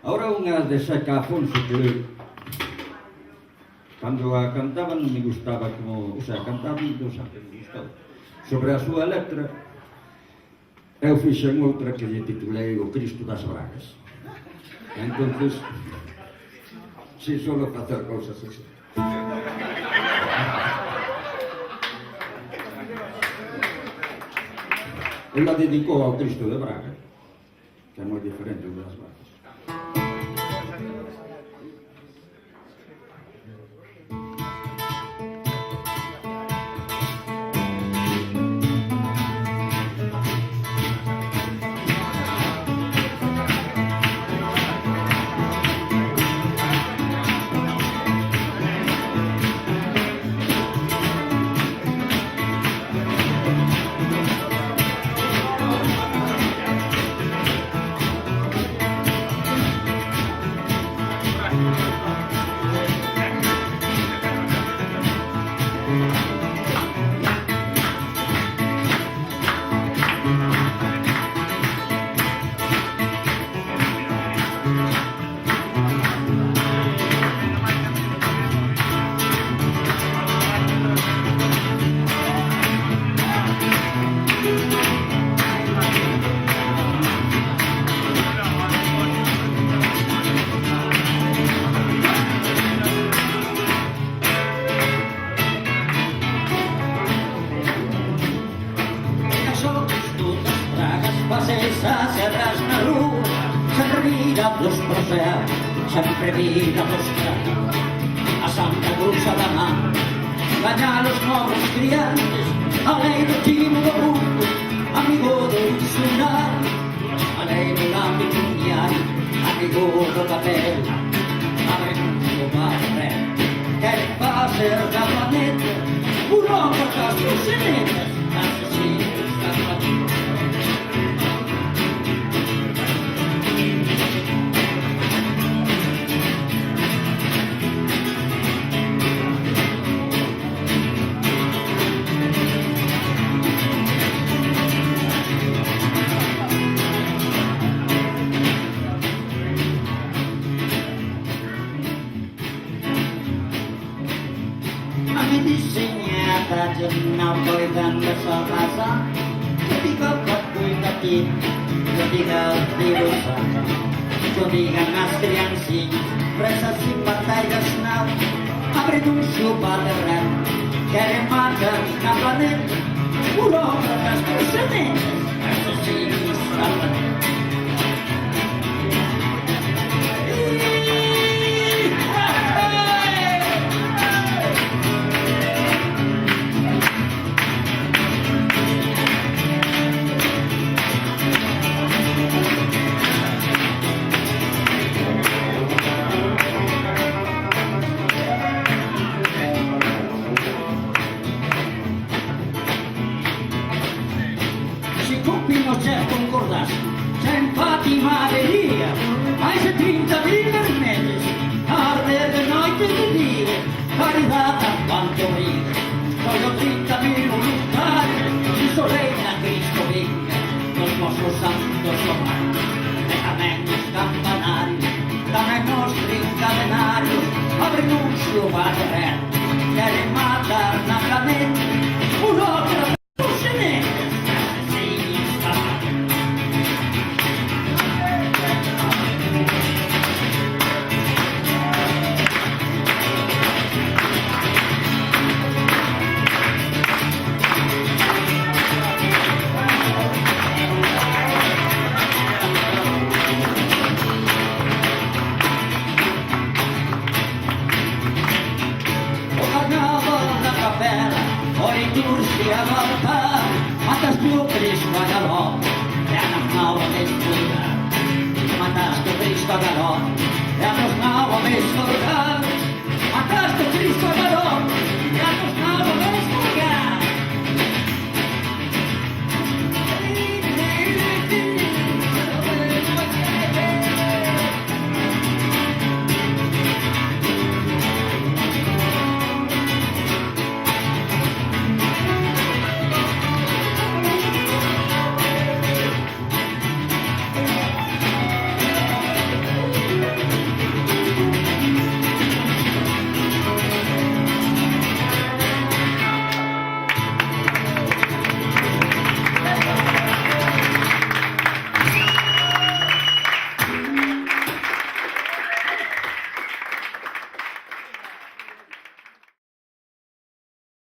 Ahora unha de Seca Afonso que cando a cantaban me gustaba como, o sea, cantaban do sempre me gustaba. Sobre a súa letra, eu fixen outra que lle titulei O Cristo das Bragas. Entonces, si solo facer cousas así. Eu la dedicou ao Cristo de Braga, que é moi diferente das Bragas. Sempre vida mostrar a Santa Cruz da Man, gañar os novos criantes, a lei do timo do mundo, amigo do insular, a lei do ámbito mundial, amigo do papel, a renuncio barre, quer fazer da planeta, burócratas dos genetas, assassinos da planeta. Não foi dando essa razão. Eu digo para cuidar aqui, eu digo ao Deus, eu digo nas criancinhas, para essas simpateiras não, abrindo um chupa de ré, querem matar na planeta, burócratas por sementes, assassinos da planeta. Mataste Cristo Galón,